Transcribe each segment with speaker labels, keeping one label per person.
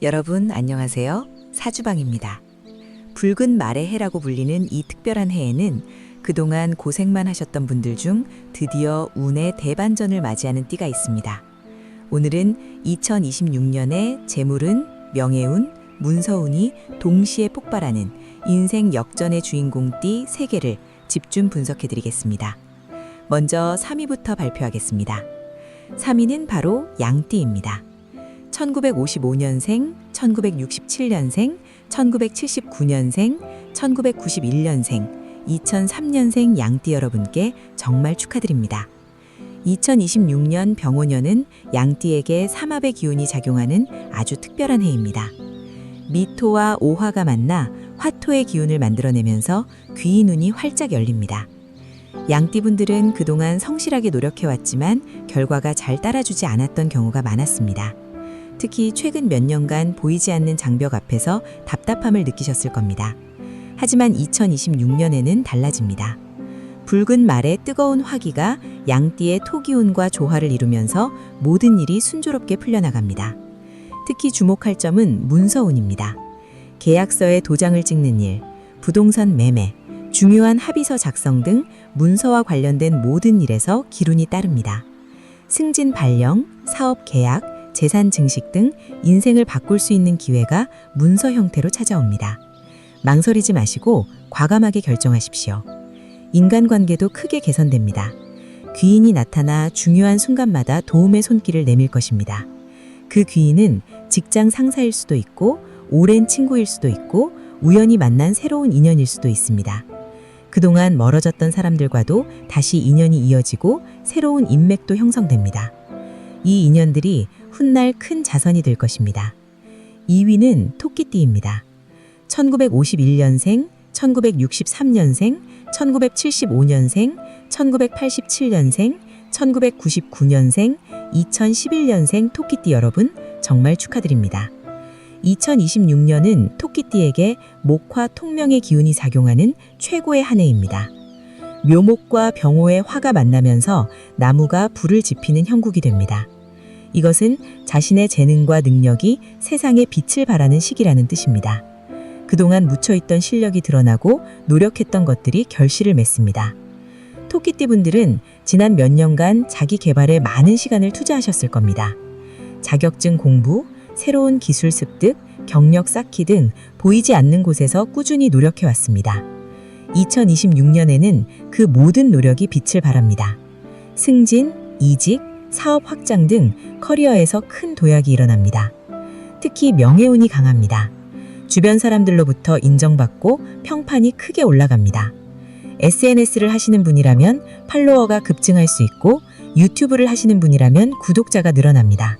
Speaker 1: 여러분 안녕하세요. 사주방입니다. 붉은 말의 해라고 불리는 이 특별한 해에는 그동안 고생만 하셨던 분들 중 드디어 운의 대반전을 맞이하는 띠가 있습니다. 오늘은 2026년에 재물운, 명예운, 문서운이 동시에 폭발하는 인생 역전의 주인공 띠 3개를 집중 분석해 드리겠습니다. 먼저 3위부터 발표하겠습니다. 3위는 바로 양띠입니다. 1955년생, 1967년생, 1979년생, 1991년생, 2003년생 양띠 여러분께 정말 축하드립니다. 2026년 병오년은 양띠에게 삼합의 기운이 작용하는 아주 특별한 해입니다. 미토와 오화가 만나 화토의 기운을 만들어내면서 귀인 운이 활짝 열립니다. 양띠분들은 그동안 성실하게 노력해왔지만 결과가 잘 따라주지 않았던 경우가 많았습니다. 특히 최근 몇 년간 보이지 않는 장벽 앞에서 답답함을 느끼셨을 겁니다. 하지만 2026년에는 달라집니다. 붉은 말의 뜨거운 화기가 양띠의 토기운과 조화를 이루면서 모든 일이 순조롭게 풀려나갑니다. 특히 주목할 점은 문서운입니다. 계약서에 도장을 찍는 일, 부동산 매매, 중요한 합의서 작성 등 문서와 관련된 모든 일에서 기운이 따릅니다. 승진 발령, 사업 계약, 재산 증식 등 인생을 바꿀 수 있는 기회가 문서 형태로 찾아옵니다. 망설이지 마시고 과감하게 결정하십시오. 인간관계도 크게 개선됩니다. 귀인이 나타나 중요한 순간마다 도움의 손길을 내밀 것입니다. 그 귀인은 직장 상사일 수도 있고 오랜 친구일 수도 있고 우연히 만난 새로운 인연일 수도 있습니다. 그동안 멀어졌던 사람들과도 다시 인연이 이어지고 새로운 인맥도 형성됩니다. 이 인연들이 훗날 큰 자선이 될 것입니다. 2위는 토끼띠입니다. 1951년생, 1963년생, 1975년생, 1987년생, 1999년생, 2011년생 토끼띠 여러분 정말 축하드립니다. 2026년은 토끼띠에게 목화 통명의 기운이 작용하는 최고의 한 해입니다. 묘목과 병호의 화가 만나면서 나무가 불을 지피는 형국이 됩니다. 이것은 자신의 재능과 능력이 세상에 빛을 발하는 시기라는 뜻입니다. 그동안 묻혀있던 실력이 드러나고 노력했던 것들이 결실을 맺습니다. 토끼띠 분들은 지난 몇 년간 자기 개발에 많은 시간을 투자하셨을 겁니다. 자격증 공부, 새로운 기술 습득, 경력 쌓기 등 보이지 않는 곳에서 꾸준히 노력해왔습니다. 2026년에는 그 모든 노력이 빛을 발합니다. 승진, 이직, 사업 확장 등 커리어에서 큰 도약이 일어납니다. 특히 명예운이 강합니다. 주변 사람들로부터 인정받고 평판이 크게 올라갑니다. SNS를 하시는 분이라면 팔로워가 급증할 수 있고 유튜브를 하시는 분이라면 구독자가 늘어납니다.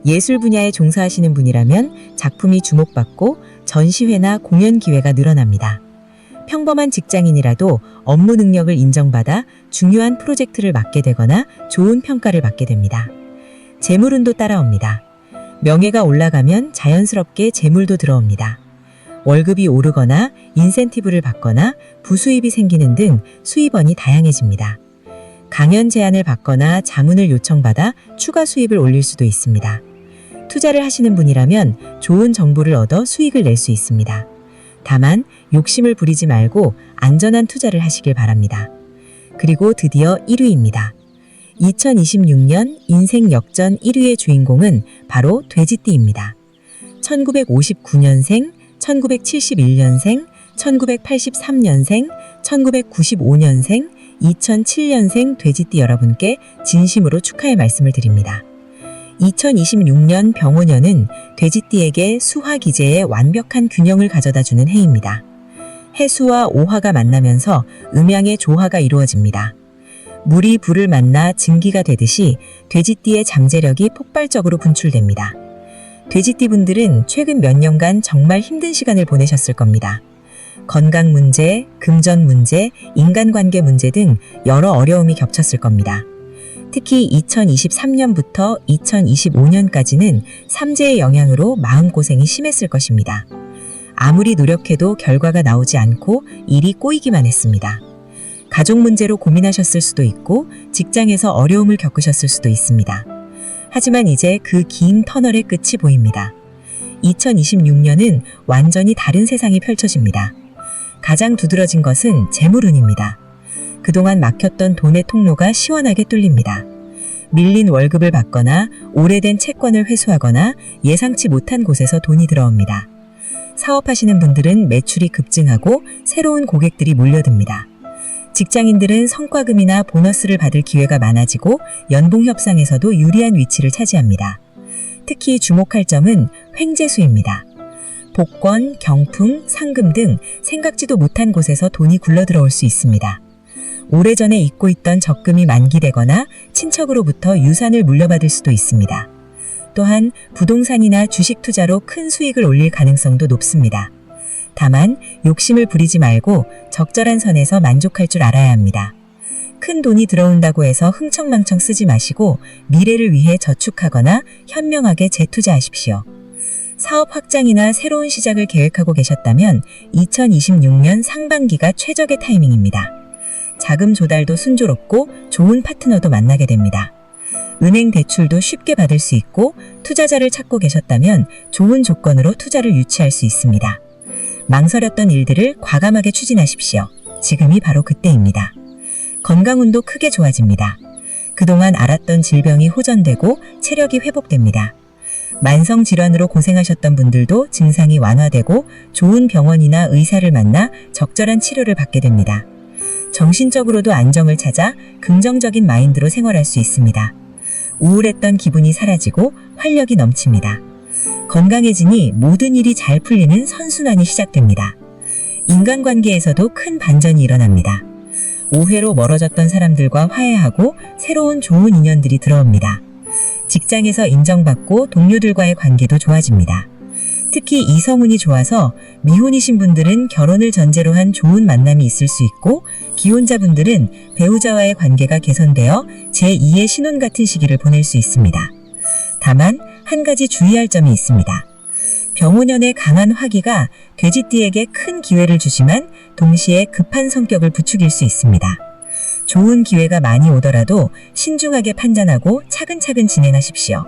Speaker 1: 예술 분야에 종사하시는 분이라면 작품이 주목받고 전시회나 공연 기회가 늘어납니다. 평범한 직장인이라도 업무 능력을 인정받아 중요한 프로젝트를 맡게 되거나 좋은 평가를 받게 됩니다. 재물운도 따라옵니다. 명예가 올라가면 자연스럽게 재물도 들어옵니다. 월급이 오르거나 인센티브를 받거나 부수입이 생기는 등 수입원이 다양해집니다. 강연 제안을 받거나 자문을 요청받아 추가 수입을 올릴 수도 있습니다. 투자를 하시는 분이라면 좋은 정보를 얻어 수익을 낼 수 있습니다. 다만 욕심을 부리지 말고 안전한 투자를 하시길 바랍니다. 그리고 드디어 1위입니다. 2026년 인생 역전 1위의 주인공은 바로 돼지띠입니다. 1959년생, 1971년생, 1983년생, 1995년생, 2007년생 돼지띠 여러분께 진심으로 축하의 말씀을 드립니다. 2026년 병오년은 돼지띠에게 수화기재의 완벽한 균형을 가져다주는 해입니다. 해수와 오화가 만나면서 음양의 조화가 이루어집니다. 물이 불을 만나 증기가 되듯이 돼지띠의 잠재력이 폭발적으로 분출됩니다. 돼지띠 분들은 최근 몇 년간 정말 힘든 시간을 보내셨을 겁니다. 건강 문제, 금전 문제, 인간관계 문제 등 여러 어려움이 겹쳤을 겁니다. 특히 2023년부터 2025년까지는 삼재의 영향으로 마음고생이 심했을 것입니다. 아무리 노력해도 결과가 나오지 않고 일이 꼬이기만 했습니다. 가족 문제로 고민하셨을 수도 있고 직장에서 어려움을 겪으셨을 수도 있습니다. 하지만 이제 그 긴 터널의 끝이 보입니다. 2026년은 완전히 다른 세상이 펼쳐집니다. 가장 두드러진 것은 재물운입니다. 그동안 막혔던 돈의 통로가 시원하게 뚫립니다. 밀린 월급을 받거나 오래된 채권을 회수하거나 예상치 못한 곳에서 돈이 들어옵니다. 사업하시는 분들은 매출이 급증하고 새로운 고객들이 몰려듭니다. 직장인들은 성과금이나 보너스를 받을 기회가 많아지고 연봉 협상에서도 유리한 위치를 차지합니다. 특히 주목할 점은 횡재수입니다. 복권, 경품, 상금 등 생각지도 못한 곳에서 돈이 굴러들어올 수 있습니다. 오래전에 잊고 있던 적금이 만기되거나 친척으로부터 유산을 물려받을 수도 있습니다. 또한 부동산이나 주식 투자로 큰 수익을 올릴 가능성도 높습니다. 다만 욕심을 부리지 말고 적절한 선에서 만족할 줄 알아야 합니다. 큰 돈이 들어온다고 해서 흥청망청 쓰지 마시고 미래를 위해 저축하거나 현명하게 재투자하십시오. 사업 확장이나 새로운 시작을 계획하고 계셨다면 2026년 상반기가 최적의 타이밍입니다. 자금 조달도 순조롭고 좋은 파트너도 만나게 됩니다. 은행 대출도 쉽게 받을 수 있고 투자자를 찾고 계셨다면 좋은 조건으로 투자를 유치할 수 있습니다. 망설였던 일들을 과감하게 추진하십시오. 지금이 바로 그때입니다. 건강운도 크게 좋아집니다. 그동안 앓았던 질병이 호전되고 체력이 회복됩니다. 만성질환으로 고생하셨던 분들도 증상이 완화되고 좋은 병원이나 의사를 만나 적절한 치료를 받게 됩니다. 정신적으로도 안정을 찾아 긍정적인 마인드로 생활할 수 있습니다. 우울했던 기분이 사라지고 활력이 넘칩니다. 건강해지니 모든 일이 잘 풀리는 선순환이 시작됩니다. 인간관계에서도 큰 반전이 일어납니다. 오해로 멀어졌던 사람들과 화해하고 새로운 좋은 인연들이 들어옵니다. 직장에서 인정받고 동료들과의 관계도 좋아집니다. 특히 이성운이 좋아서 미혼이신 분들은 결혼을 전제로 한 좋은 만남이 있을 수 있고 기혼자분들은 배우자와의 관계가 개선되어 제2의 신혼 같은 시기를 보낼 수 있습니다. 다만 한 가지 주의할 점이 있습니다. 병오년의 강한 화기가 돼지띠에게 큰 기회를 주지만 동시에 급한 성격을 부추길 수 있습니다. 좋은 기회가 많이 오더라도 신중하게 판단하고 차근차근 진행하십시오.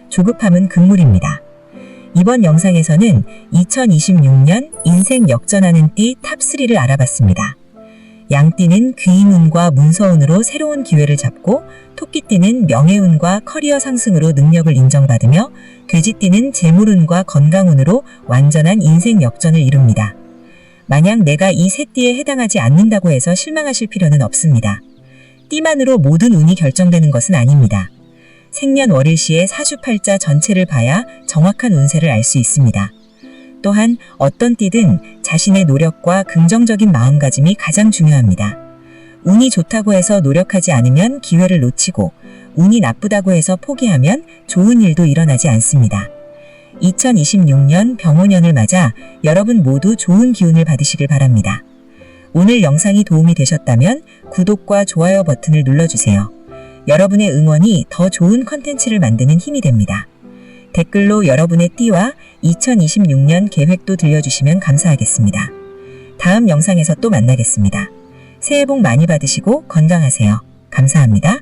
Speaker 1: 조급함은 금물입니다. 이번 영상에서는 2026년 인생 역전하는 띠 탑3를 알아봤습니다. 양띠는 귀인운과 문서운으로 새로운 기회를 잡고 토끼띠는 명예운과 커리어 상승으로 능력을 인정받으며 돼지띠는 재물운과 건강운으로 완전한 인생 역전을 이룹니다. 만약 내가 이 세 띠에 해당하지 않는다고 해서 실망하실 필요는 없습니다. 띠만으로 모든 운이 결정되는 것은 아닙니다. 생년월일시의 사주팔자 전체를 봐야 정확한 운세를 알 수 있습니다. 또한 어떤 띠든 자신의 노력과 긍정적인 마음가짐이 가장 중요합니다. 운이 좋다고 해서 노력하지 않으면 기회를 놓치고 운이 나쁘다고 해서 포기하면 좋은 일도 일어나지 않습니다. 2026년 병오년을 맞아 여러분 모두 좋은 기운을 받으시길 바랍니다. 오늘 영상이 도움이 되셨다면 구독과 좋아요 버튼을 눌러주세요. 여러분의 응원이 더 좋은 컨텐츠를 만드는 힘이 됩니다. 댓글로 여러분의 띠와 2026년 계획도 들려주시면 감사하겠습니다. 다음 영상에서 또 만나겠습니다. 새해 복 많이 받으시고 건강하세요. 감사합니다.